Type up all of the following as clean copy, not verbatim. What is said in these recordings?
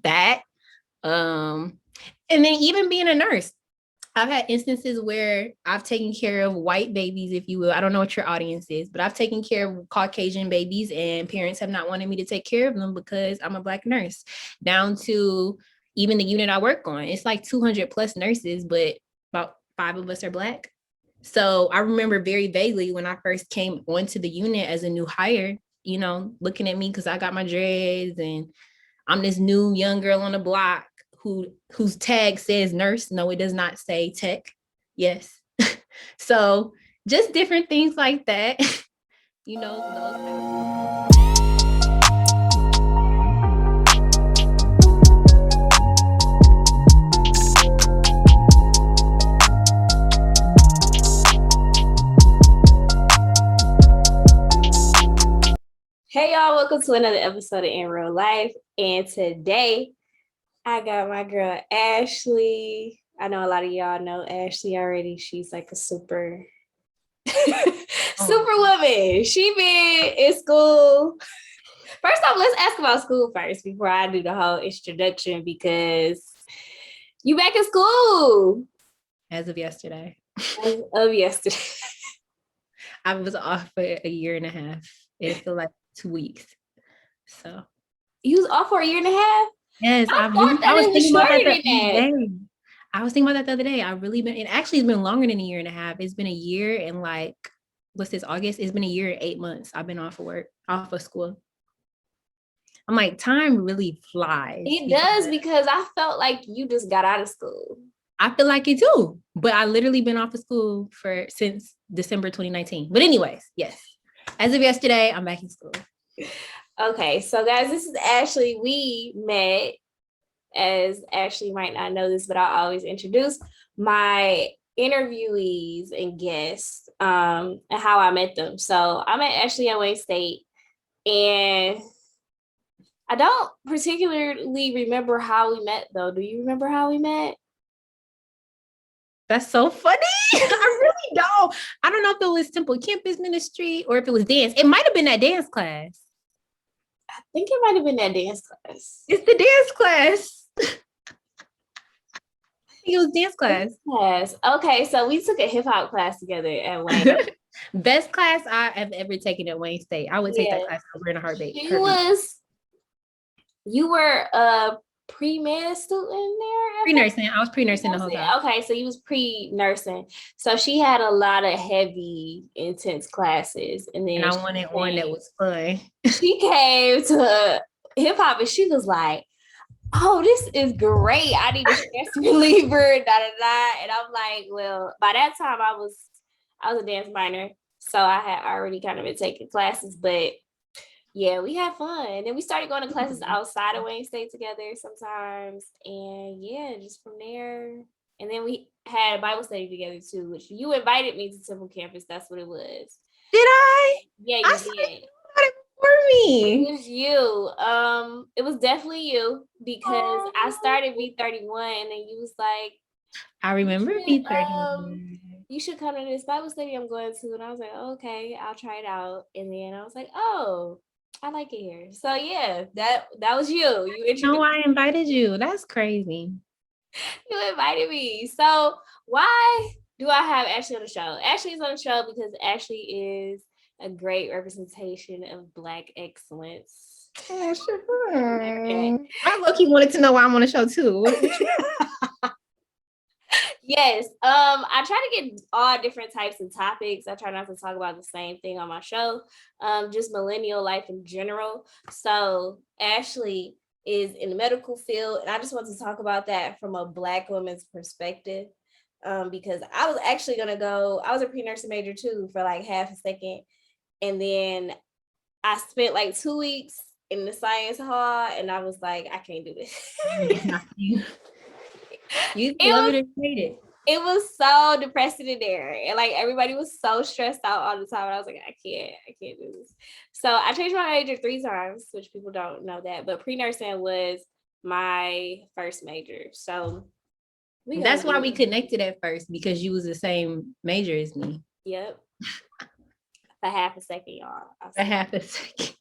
that. And then even being a nurse, I've had instances where I've taken care of white babies, if you will. I don't know what your audience is, but I've taken care of Caucasian babies, and parents have not wanted me to take care of them because I'm a Black nurse. Down to even the unit I work on, it's like 200 plus nurses, but about 5 of us are Black. So I remember very vaguely when I first came onto the unit as a new hire, looking at me because I got my dreads and I'm this new young girl on the block whose tag says nurse. No, it does not say tech. Yes. So just different things like that. Those. Hey y'all, welcome to another episode of In Real Life. And today I got my girl Ashleigh. I know a lot of y'all know Ashleigh already. She's like a super woman. She been in school. First off, let's ask about school first before I do the whole introduction, because you back in school. As of yesterday. I was off for a year and a half. It feels like 2 weeks. So you was off for a year and a half? Yes, I was thinking about that the other day. I was thinking about that the other day. It actually has been longer than a year and a half. It's been a year and what's this, August? It's been a year and 8 months. I've been off of school. I'm like, time really flies. It does, because I felt like you just got out of school. I feel like it too, but I literally been off of school since December 2019. But anyways, yes. As of yesterday, I'm back in school. Okay, so guys, this is Ashleigh. We met, as Ashleigh might not know this, but I always introduce my interviewees and guests and how I met them. So I met Ashleigh at Wayne State, and I don't particularly remember how we met, though. Do you remember how we met? That's so funny. I really don't. I don't know if it was Temple Campus Ministry or if it was dance. It might have been that dance class. I think it might have been that dance class. It's the dance class. I think it was dance class. Yes. Okay, so we took a hip hop class together at Wayne. Best class I have ever taken at Wayne State. I would take that class over in a heartbeat. You were a pre-med student there? Pre-nursing. I was pre-nursing the whole time. Okay, so you was pre-nursing. So she had a lot of heavy, intense classes. And then I wanted one that was fun. She came to hip-hop and she was like, oh, this is great. I need a stress reliever, da-da-da. And I'm like, well, by that time I was a dance minor. So I had already kind of been taking classes, but yeah, we had fun. And then we started going to classes outside of Wayne State together sometimes. And yeah, just from there. And then we had a Bible study together too, which you invited me to Temple Campus. That's what it was. Did I? Yeah, you did. For me. It was you. It was definitely you, because I started V31 and then you was like, I remember V31. You should come to this Bible study I'm going to. And I was like, okay, I'll try it out. And then I was like, oh, I like it here. So yeah, that was you. No, I invited you. That's crazy. You invited me. So why do I have Ashleigh on the show? Ashleigh's on the show because Ashleigh is a great representation of Black excellence. Oh, sure. I low-key wanted to know why I'm on the show too. Yes. I try to get all different types of topics. I try not to talk about the same thing on my show. Just millennial life in general. So Ashleigh is in the medical field, and I just want to talk about that from a Black woman's perspective. Because I was actually gonna go, I was a pre-nursing major too for like half a second. And then I spent like 2 weeks in the science hall, and I was like, I can't do this. You love it or hate it. It was so depressing in there, and like everybody was so stressed out all the time. And I was like, I can't do this. So I changed my major 3 times, which people don't know that. But pre-nursing was my first major. So that's why we connected at first, because you was the same major as me. Yep. For half a second, y'all. For half a second.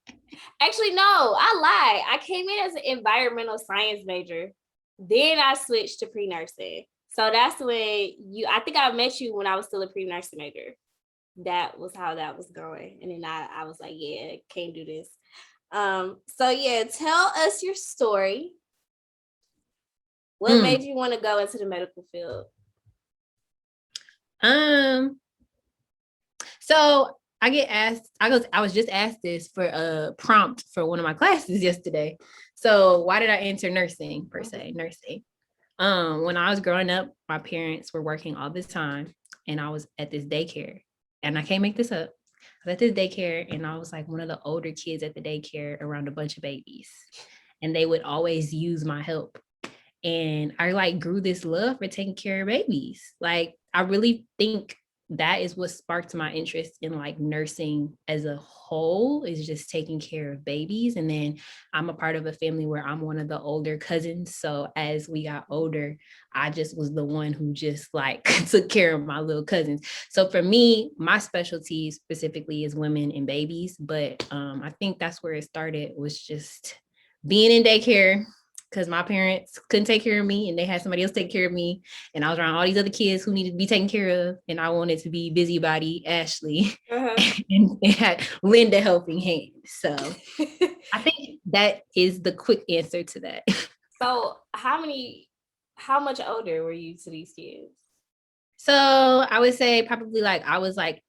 Actually, no, I lied. I came in as an environmental science major. Then I switched to pre-nursing. So that's when I think I met you when I was still a pre-nursing major. That was how that was going. And then I was like, yeah, can't do this. So yeah, tell us your story. What made you want to go into the medical field? So I get asked, I was just asked this for a prompt for one of my classes yesterday. So why did I enter nursing per se? Nursing. When I was growing up, my parents were working all this time and I was at this daycare. And I can't make this up. I was at this daycare and I was like one of the older kids at the daycare around a bunch of babies. And they would always use my help. And I like grew this love for taking care of babies. Like I really think that is what sparked my interest in like nursing as a whole, is just taking care of babies. And then I'm a part of a family where I'm one of the older cousins. So as we got older, I just was the one who just like took care of my little cousins. So for me, my specialty specifically is women and babies. But I think that's where it started, was just being in daycare, because my parents couldn't take care of me and they had somebody else take care of me. And I was around all these other kids who needed to be taken care of. And I wanted to be busybody Ashleigh and had lend a helping hand. So I think that is the quick answer to that. So how much older were you to these kids? So I would say probably like, I was like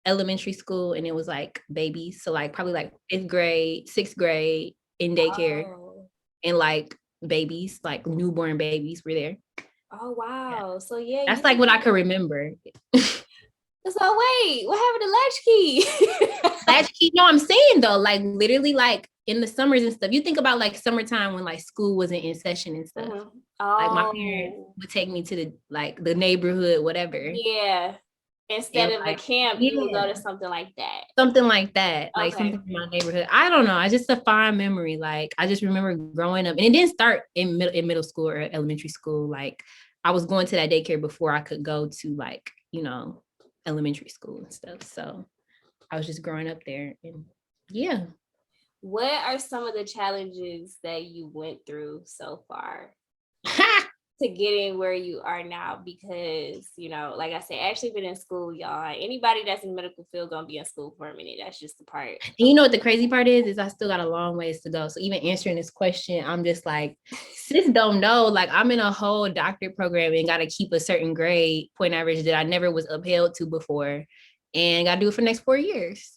elementary school and it was like babies. So like probably like 5th grade, 6th grade in daycare. And like babies, like newborn babies were there. Oh wow. Yeah. So yeah, that's like what I could remember. So wait, what happened to latchkey? Latchkey, no, I'm saying though, like literally like in the summers and stuff. You think about like summertime when like school wasn't in session and stuff. Like my parents would take me to the neighborhood, whatever. Yeah. Instead of like, a camp, you would go to something like that. Something like that. Like something in my neighborhood. I don't know. It's just a fond memory. Like I just remember growing up, and it didn't start in middle school or elementary school. Like I was going to that daycare before I could go to like, elementary school and stuff. So I was just growing up there, and yeah. What are some of the challenges that you went through so far to getting where you are now? Because, like I said, actually been in school, y'all. Anybody that's in the medical field gonna be in school for a minute. That's just the part. And you know what the crazy part is I still got a long ways to go. So even answering this question, I'm just like, sis don't know. Like I'm in a whole doctorate program and got to keep a certain grade point average that I never was upheld to before, and got to do it for the next 4 years.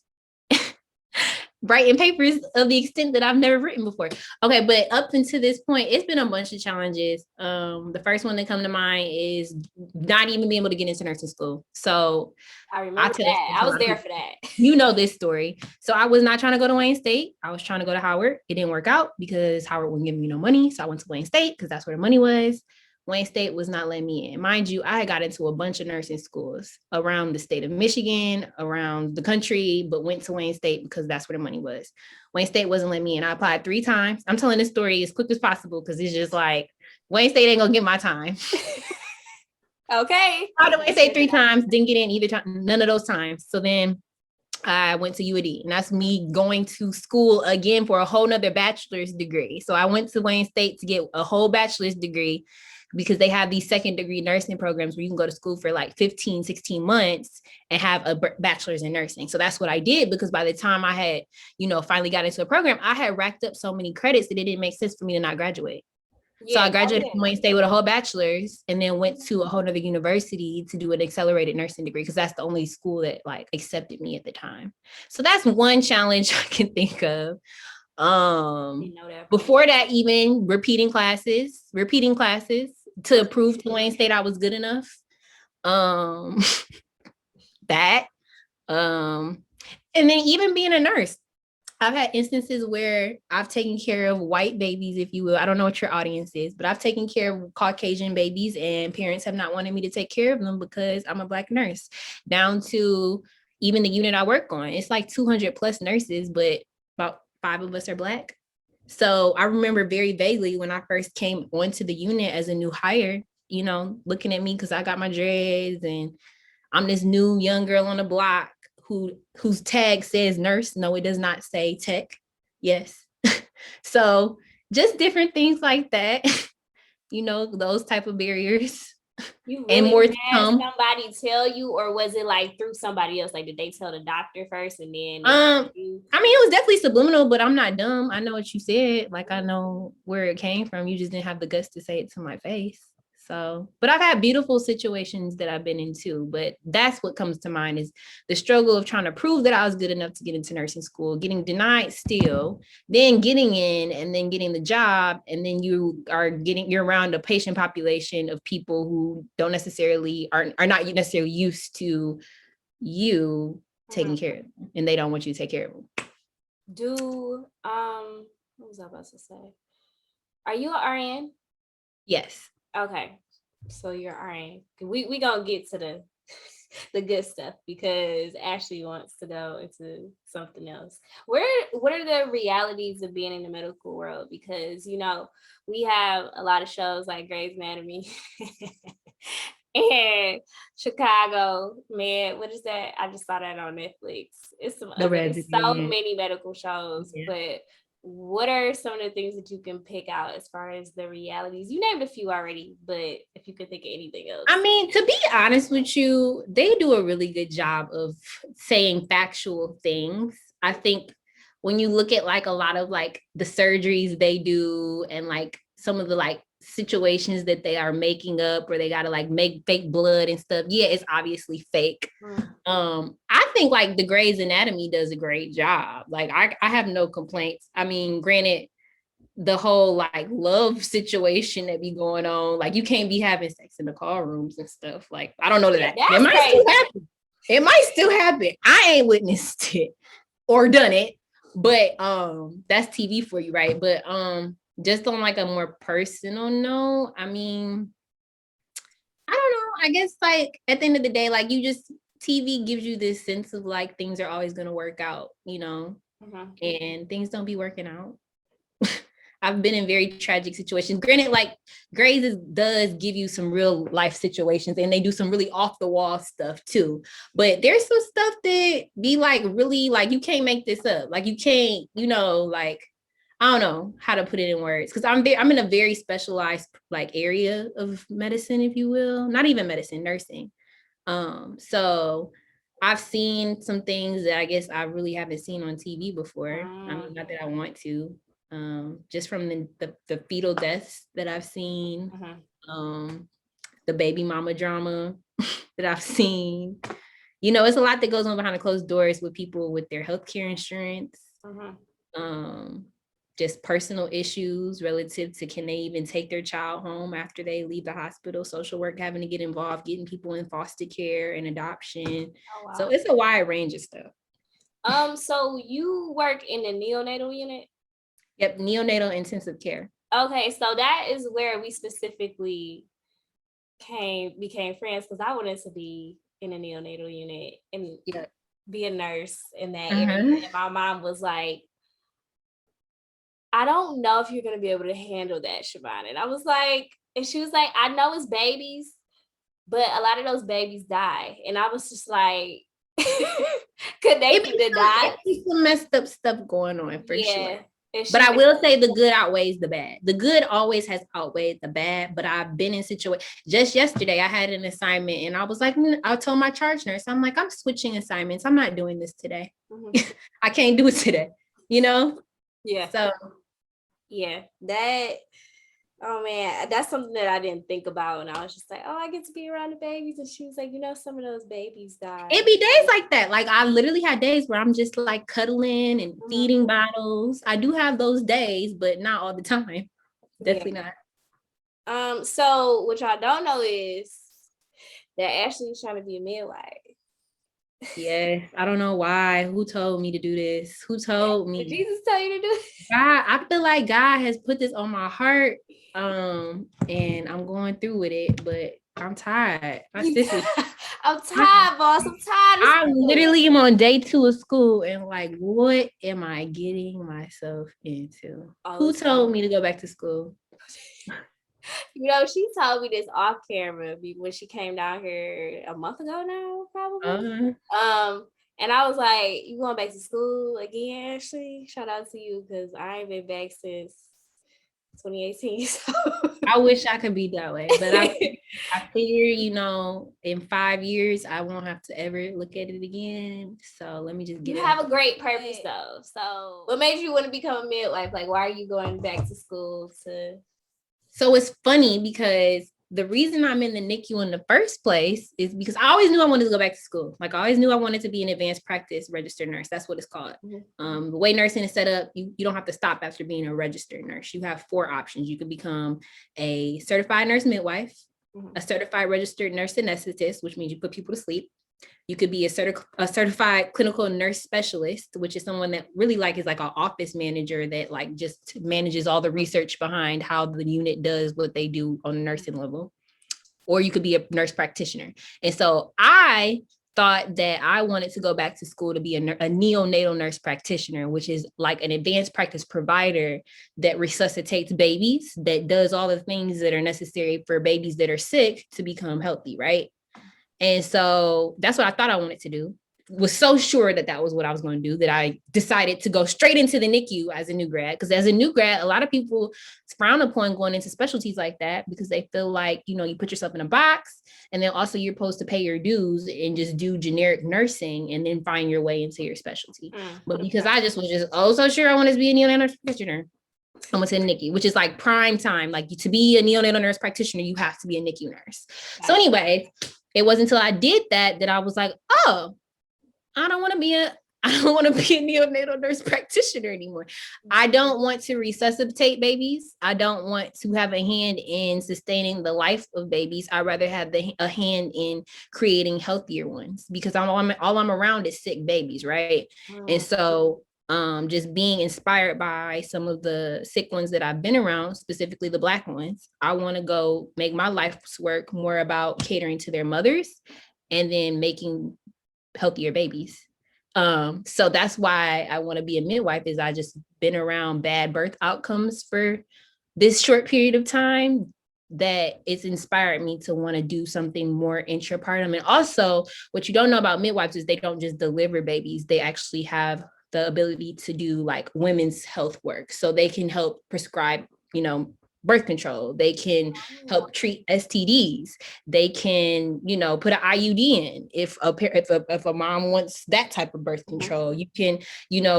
Writing papers of the extent that I've never written before. Okay, but up until this point, it's been a bunch of challenges. The first one that come to mind is not even being able to get into nursing school. So I remember that. I was there for that. You know this story. So I was not trying to go to Wayne State. I was trying to go to Howard. It didn't work out because Howard wouldn't give me no money. So I went to Wayne State because that's where the money was. Wayne State was not letting me in. Mind you, I got into a bunch of nursing schools around the state of Michigan, around the country, but went to Wayne State because that's where the money was. Wayne State wasn't letting me in. I applied 3 times. I'm telling this story as quick as possible because it's just like, Wayne State ain't gonna get my time. Okay. I Wayne State 3 times, didn't get in either time, none of those times. So then I went to UAD, and that's me going to school again for a whole nother bachelor's degree. So I went to Wayne State to get a whole bachelor's degree, because they have these 2nd degree nursing programs where you can go to school for like 15, 16 months and have a bachelor's in nursing. So that's what I did, because by the time I had, finally got into a program, I had racked up so many credits that it didn't make sense for me to not graduate. Yeah, so I graduated from Wayne State with a whole bachelor's, and then went to a whole other university to do an accelerated nursing degree, because that's the only school that like accepted me at the time. So that's one challenge I can think of. Before that, even repeating classes to prove to Wayne State I was good enough. That. And then even being a nurse, I've had instances where I've taken care of white babies, if you will. I don't know what your audience is, but I've taken care of Caucasian babies, and parents have not wanted me to take care of them because I'm a Black nurse. Down to even the unit I work on, it's like 200 plus nurses, but about 5 of us are Black. So I remember very vaguely when I first came onto the unit as a new hire, looking at me because I got my dreads and I'm this new young girl on the block whose tag says nurse. No, it does not say tech. Yes. So just different things like that, those type of barriers. You And really more to had come. somebody tell you, or was it like through somebody else? Like, did they tell the doctor first and then you? I mean, it was definitely subliminal, but I'm not dumb. I know what you said. Like, I know where it came from. You just didn't have the guts to say it to my face. So, but I've had beautiful situations that I've been into, but that's what comes to mind is the struggle of trying to prove that I was good enough to get into nursing school, getting denied still, then getting in and then getting the job. And then you're around a patient population of people who don't necessarily are not necessarily used to you taking care of them, and they don't want you to take care of them. What was I about to say? Are you an RN? Yes. Okay, so you're RN. We gonna get to the the good stuff because Ashleigh wants to go into something else. What are the realities of being in the medical world? Because we have a lot of shows like Grey's Anatomy and Chicago Med. What is that? I just saw that on Netflix. It's so many medical shows, yeah. But what are some of the things that you can pick out as far as the realities? You named a few already, but if you could think of anything else. I mean, to be honest with you, they do a really good job of saying factual things. I think when you look at like a lot of like the surgeries they do and like some of the like situations that they are making up where they got to like make fake blood and stuff, yeah, it's obviously fake. I think like the Grey's Anatomy does a great job. Like I have no complaints. I mean, granted, the whole like love situation that be going on, like you can't be having sex in the call rooms and stuff. Like I don't know that it might still happen. It might still happen. I ain't witnessed it or done it, but that's TV for you, right? But just on like a more personal note, I mean, I don't know. I guess like at the end of the day, like TV gives you this sense of like things are always going to work out, and things don't be working out. I've been in very tragic situations. Granted, like Grey's does give you some real life situations and they do some really off the wall stuff too. But there's some stuff that be like really like you can't make this up. Like you can't, like I don't know how to put it in words because I'm in a very specialized like area of medicine, if you will. Not even medicine, nursing. So I've seen some things that I guess I really haven't seen on TV before. I mean, not that I want to. Just from the fetal deaths that I've seen, the baby mama drama that I've seen. It's a lot that goes on behind the closed doors with people with their healthcare insurance. Just personal issues relative to can they even take their child home after they leave the hospital, social work having to get involved, getting people in foster care and adoption. Oh, wow. So it's a wide range of stuff. So you work in the neonatal unit? Yep, neonatal intensive care. Okay, so that is where we specifically became friends because I wanted to be in a neonatal unit and be a nurse in that area. And my mom was like, I don't know if you're going to be able to handle that, Siobhan. And I was like, and she was like, I know it's babies, but a lot of those babies die. And I was just like, could they die? There's some messed up stuff going on for sure. But I will say the good outweighs the bad. The good always has outweighed the bad, but I've been in situations. Just yesterday, I had an assignment and I was like, I told my charge nurse, I'm like, I'm switching assignments. I'm not doing this today. I can't do it today, Yeah. So, yeah, oh man, that's something that I didn't think about. And I was just like, oh, I get to be around the babies. And she was like, some of those babies die. It be days like that. Like I literally had days where I'm just like cuddling and feeding bottles. I do have those days, but not all the time. Definitely not. So what y'all don't know is that Ashleigh's trying to be a midwife. Yes, I don't know why. Who told me to do this? Who told me? Did Jesus tell you to do it? God, I feel like God has put this on my heart. And I'm going through with it, but I'm tired. My sister. I'm tired, boss. I'm tired. I literally am on day 2 of school and like, what am I getting myself into? Who told me to go back to school? She told me this off camera when she came down here a month ago now, probably. And I was like, you going back to school again, Ashleigh? Shout out to you, because I ain't been back since 2018. So. I wish I could be that way, but I figure, in 5 years, I won't have to ever look at it again. So let me just get You it. have a great purpose though. So what made you want to become a midwife? Like, why are you going back to school to? So it's funny because the reason I'm in the NICU in the first place is because I always knew I wanted to go back to school. Like I always knew I wanted to be an advanced practice registered nurse. That's what it's called. The way nursing is set up, you don't have to stop after being a registered nurse. You have 4 options. You can become a certified nurse midwife, a certified registered nurse anesthetist, which means you put people to sleep. You could be a certified clinical nurse specialist, which is someone that really is like an office manager that like just manages all the research behind how the unit does what they do on the nursing level. Or you could be a nurse practitioner. And so I thought that I wanted to go back to school to be a neonatal nurse practitioner, which is like an advanced practice provider that resuscitates babies, that does all the things that are necessary for babies that are sick to become healthy, right? And so that's what I thought I wanted to do. Was so sure that that was what I was going to do that I decided to go straight into the NICU as a new grad. Because as a new grad, a lot of people frown upon going into specialties like that because they feel like, you put yourself in a box and then also you're supposed to pay your dues and just do generic nursing and then find your way into your specialty. But because I was so sure I wanted to be a neonatal nurse practitioner, I went to the NICU, which is like prime time. Like to be a neonatal nurse practitioner, you have to be a NICU nurse. So anyway, it wasn't until I did that I was like, oh, I don't want to be a neonatal nurse practitioner anymore. I don't want to resuscitate babies. I don't want to have a hand in sustaining the life of babies. I'd rather have a hand in creating healthier ones because all I'm around is sick babies, right? And so just being inspired by some of the sick ones that I've been around, specifically the Black ones, I want to go make my life's work more about catering to their mothers and then making healthier babies. So that's why I want to be a midwife, is I just been around bad birth outcomes for this short period of time that it's inspired me to want to do something more intrapartum. And also what you don't know about midwives is they don't just deliver babies, they actually have the ability to do like women's health work. So they can help prescribe, birth control. They can help treat STDs. They can, put an IUD in if a mom wants that type of birth control. You can,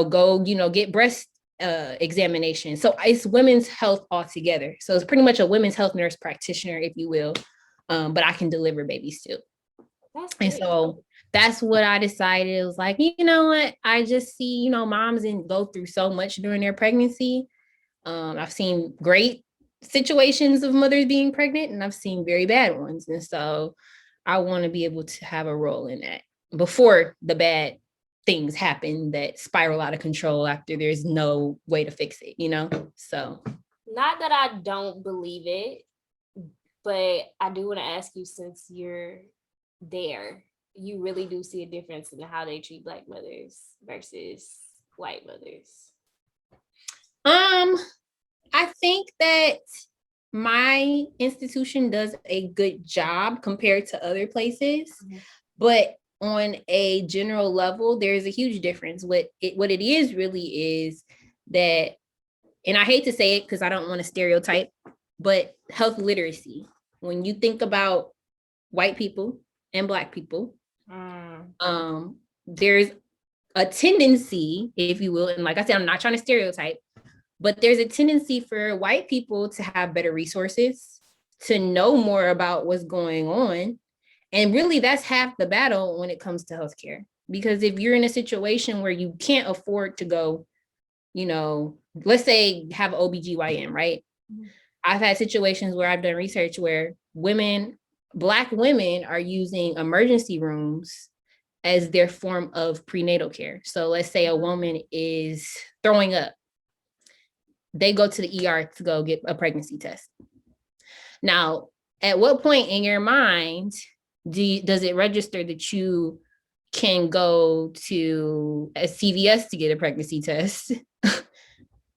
go, get breast examination. So it's women's health altogether. So it's pretty much a women's health nurse practitioner, if you will. But I can deliver babies too. And so that's what I decided. It was like, you know what? I just see, moms go through so much during their pregnancy. I've seen great situations of mothers being pregnant and I've seen very bad ones. And so I want to be able to have a role in that before the bad things happen that spiral out of control after there's no way to fix it, So not that I don't believe it, but I do want to ask you, since you're there, you really do see a difference in how they treat Black mothers versus white mothers? I think that my institution does a good job compared to other places, but on a general level, there's a huge difference. What it is really is that, and I hate to say it because I don't want to stereotype, but health literacy. When you think about white people and Black people, there's a tendency, if you will, and like I said, I'm not trying to stereotype, but there's a tendency for white people to have better resources, to know more about what's going on. And really, that's half the battle when it comes to healthcare. Because if you're in a situation where you can't afford to go, let's say have an OBGYN, right? I've had situations where I've done research where Black women are using emergency rooms as their form of prenatal care. So let's say a woman is throwing up. They go to the ER to go get a pregnancy test. Now, at what point in your mind does it register that you can go to a CVS to get a pregnancy test?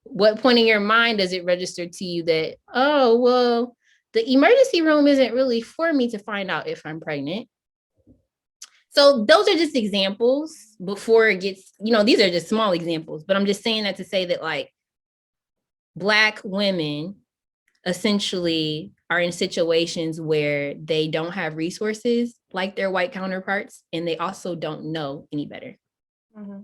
What point in your mind does it register to you that, oh, well, the emergency room isn't really for me to find out if I'm pregnant? So those are just examples before it gets, these are just small examples, but I'm just saying that to say that like Black women essentially are in situations where they don't have resources like their white counterparts, and they also don't know any better. Mm-hmm.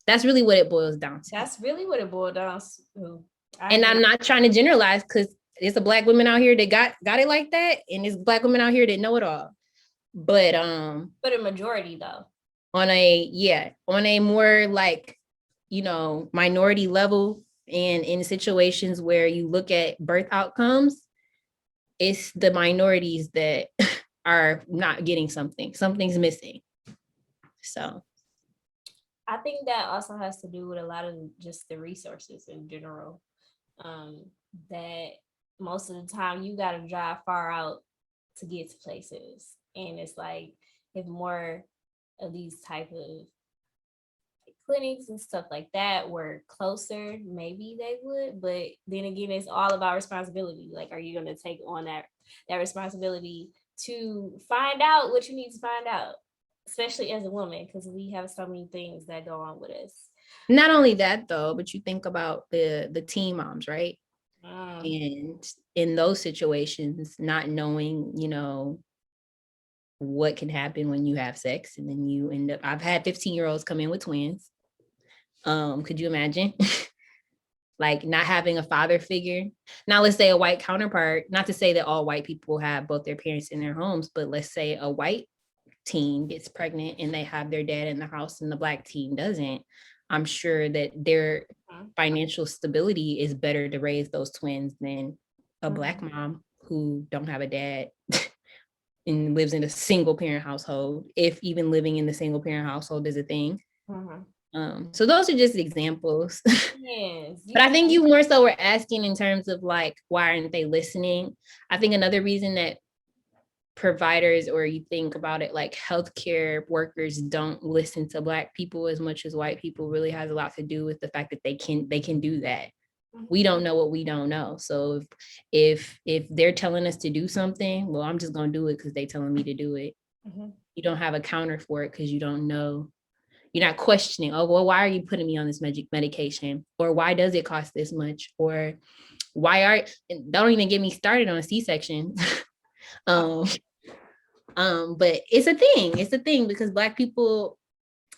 That's really what it boils down to. That's really what it boils down to. And I'm not trying to generalize, because there's a Black women out here that got it like that, and there's Black women out here that know it all. But a majority though. On a more like, minority level, and in situations where you look at birth outcomes, it's the minorities that are not getting something's missing. So I think that also has to do with a lot of just the resources in general. That most of the time you got to drive far out to get to places, and it's like if more of these type of clinics and stuff like that were closer, maybe they would. But then again, it's all about responsibility. Like, are you going to take on that responsibility to find out what you need to find out, especially as a woman, because we have so many things that go on with us. Not only that though, but you think about the teen moms, right? And in those situations, not knowing, what can happen when you have sex, and then you end up, I've had 15-year-olds come in with twins. Could you imagine? Like not having a father figure. Now, let's say a white counterpart, not to say that all white people have both their parents in their homes, but let's say a white teen gets pregnant and they have their dad in the house and the Black teen doesn't. I'm sure that their financial stability is better to raise those twins than a Black mom who don't have a dad and lives in a single parent household, if even living in the single parent household is a thing. So those are just examples. Yes. But I think you more so were asking in terms of like, why aren't they listening? I think another reason that providers, or you think about it like healthcare workers, don't listen to Black people as much as white people really has a lot to do with the fact that they can do that. We don't know what we don't know. So if they're telling us to do something, well, I'm just going to do it because they're telling me to do it. You don't have a counter for it because you don't know. You're not questioning, oh, well, why are you putting me on this medication? Or why does it cost this much? Or don't even get me started on a C-section. But it's a thing. It's a thing because Black people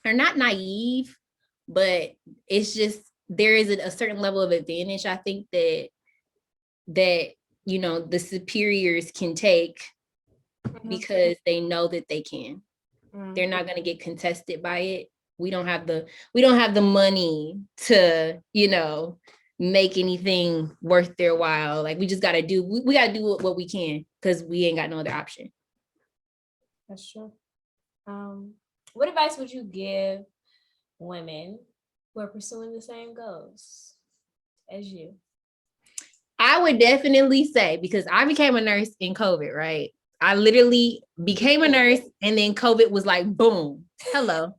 are not naive, but it's just, there is a certain level of advantage, I think, that the superiors can take because they know that they can. They're not going to get contested by it. We don't have the money to, make anything worth their while. Like, we just got to do what we can because we ain't got no other option. That's true. What advice would you give women who are pursuing the same goals as you? I would definitely say, because I became a nurse in COVID, right? I literally became a nurse and then COVID was like, boom, hello.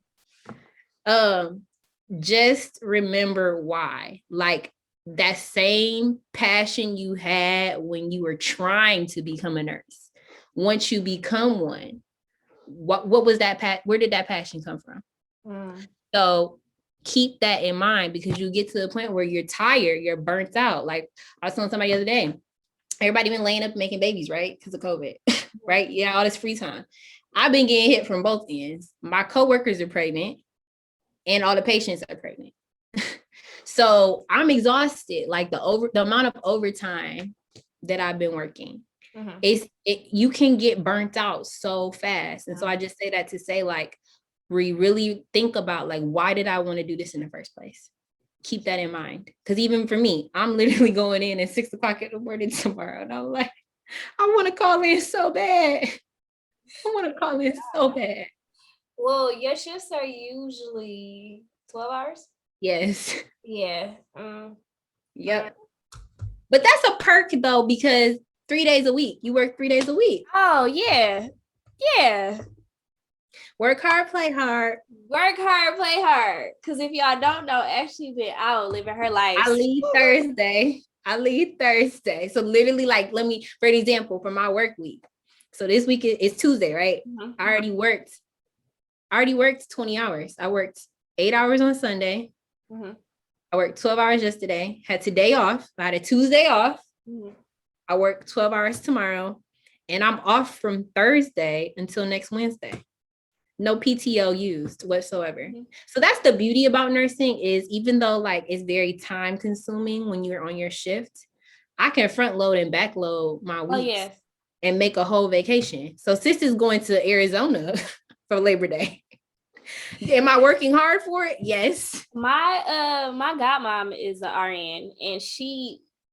Just remember why. Like that same passion you had when you were trying to become a nurse. Once you become one, what was that? Where did that passion come from? So keep that in mind, because you get to the point where you're tired, you're burnt out. Like I was telling somebody the other day, everybody been laying up making babies, right? Because of COVID, right? Yeah, all this free time. I've been getting hit from both ends. My coworkers are pregnant and all the patients are pregnant. So I'm exhausted. Like the amount of overtime that I've been working, you can get burnt out so fast. And so I just say that to say, like, we really think about, like, why did I want to do this in the first place? Keep that in mind. Because even for me, I'm literally going in at 6 o'clock in the morning tomorrow. And I'm like, I want to call in so bad. I want to call in so bad. Well, your shifts are usually 12 hours? Yes. Yeah. Yep. But that's a perk though, because 3 days a week, you work 3 days a week. Oh, yeah. Yeah. Work hard, play hard. Work hard, play hard. Because if y'all don't know, Ashleigh been out living her life. I leave Thursday. So literally, like, for an example, for my work week. So this week is Tuesday, right? I already worked I already worked 20 hours. I worked 8 hours on Sunday. Mm-hmm. I worked 12 hours yesterday, had today off. I had a Tuesday off. Mm-hmm. I work 12 hours tomorrow, and I'm off from Thursday until next Wednesday. No PTO used whatsoever. Mm-hmm. So that's the beauty about nursing is even though like it's very time consuming when you're on your shift, I can front load and back load my weeks and make a whole vacation. So sis is going to Arizona for Labor Day. Am I working hard for it? Yes. My godmom is an RN, and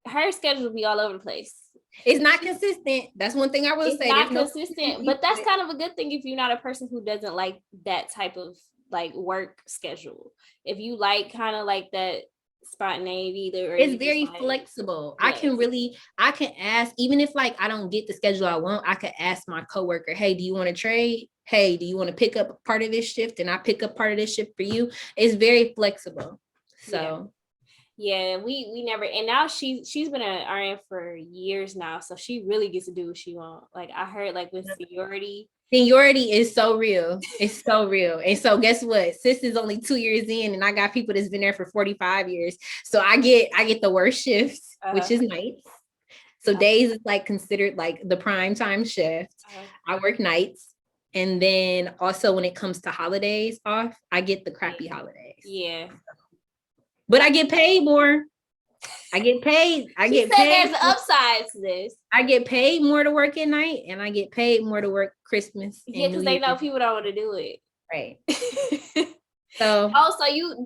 her schedule will be all over the place. It's not consistent. That's one thing I will say. It's not consistent, but that's kind of a good thing if you're not a person who doesn't like that type of like work schedule. If you like kind of like that spontaneity, it's very flexible. Yes. I can ask, even if like I don't get the schedule I want, I can ask my coworker, hey, do you want to trade? Hey, do you want to pick up part of this shift and I pick up part of this shift for you? It's very flexible. So yeah, we never, and now she's been an RN for years now, so she really gets to do what she wants. Like I heard, like with seniority is so real. It's so real. And so guess what? Sis is only 2 years in, and I got people that's been there for 45 years. So I get the worst shifts, which is nights. So days is like considered like the prime time shift. I work nights. And then also when it comes to holidays off, I get the crappy holidays. Yeah. But I get paid more. I get paid. There's an upside to this. I get paid more to work at night, and I get paid more to work Christmas. Yeah, because they know people don't want to do it. Right. So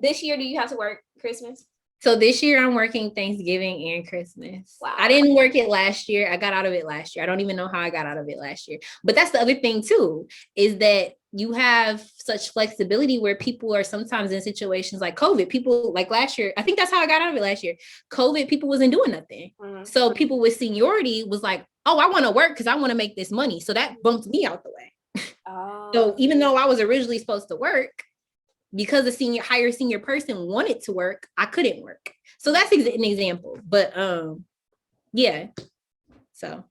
this year, do you have to work Christmas? So this year I'm working Thanksgiving and Christmas. Wow. I didn't work it last year. I got out of it last year. I don't even know how I got out of it last year. But that's the other thing too, is that you have such flexibility where people are sometimes in situations like COVID. People like last year, I think that's how I got out of it last year. COVID, people wasn't doing nothing. Mm-hmm. So people with seniority was like, oh, I want to work because I want to make this money. So that bumped me out the way. Oh. So even though I was originally supposed to work, because a higher senior person wanted to work, I couldn't work. So that's an example. But yeah. So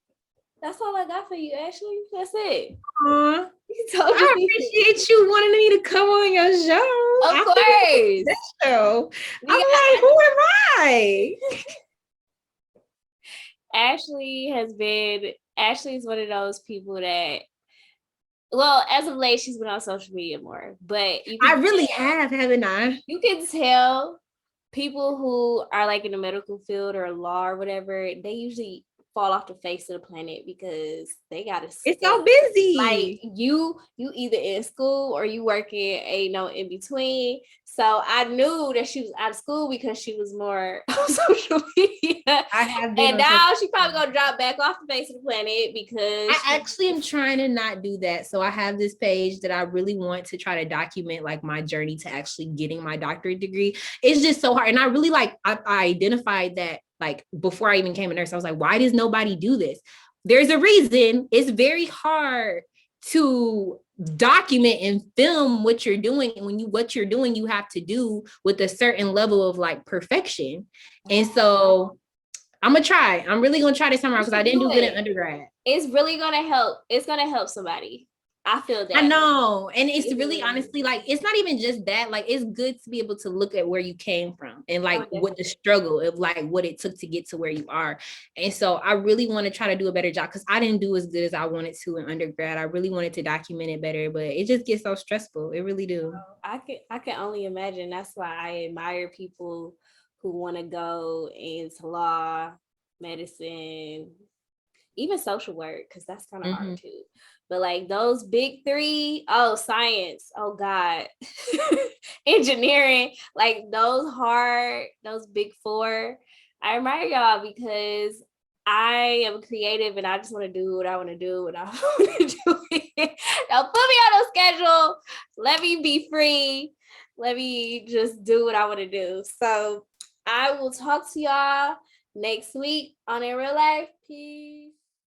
that's all I got for you, Ashleigh. That's it. I appreciate you wanting me to come on your show. Of course. This show. I'm like, who am I? Ashleigh is one of those people that, well, as of late, she's been on social media more, but I really have, haven't I? You can tell people who are like in the medical field or law or whatever, they usually fall off the face of the planet because they gotta it's so busy. Like you either in school or you working, ain't no in between. So I knew that she was out of school because she was more on social media. And now she probably gonna drop back off the face of the planet because I actually am trying to not do that. So I have this page that I really want to try to document like my journey to actually getting my doctorate degree. It's just so hard. And I really I identified that like before I even became a nurse, I was like, why does nobody do this? There's a reason. It's very hard to document and film what you're doing. And what you're doing, you have to do with a certain level of like perfection. And so I'm gonna try. I'm really gonna try this time around because I didn't do good in undergrad. It's really gonna help. It's gonna help somebody. I feel that. I know. And it's really honestly like, it's not even just that. Like, it's good to be able to look at where you came from and like what the struggle of like what it took to get to where you are. And so I really want to try to do a better job because I didn't do as good as I wanted to in undergrad. I really wanted to document it better, but it just gets so stressful. It really do. I can only imagine. That's why I admire people who want to go into law, medicine, even social work, because that's kind of hard too. But like those big three, science, oh God, engineering, like those big four. I admire y'all because I am creative and I just want to do what I want to do and I want to do it. Now put me on a schedule. Let me be free. Let me just do what I want to do. So I will talk to y'all next week on In Real Life. Peace.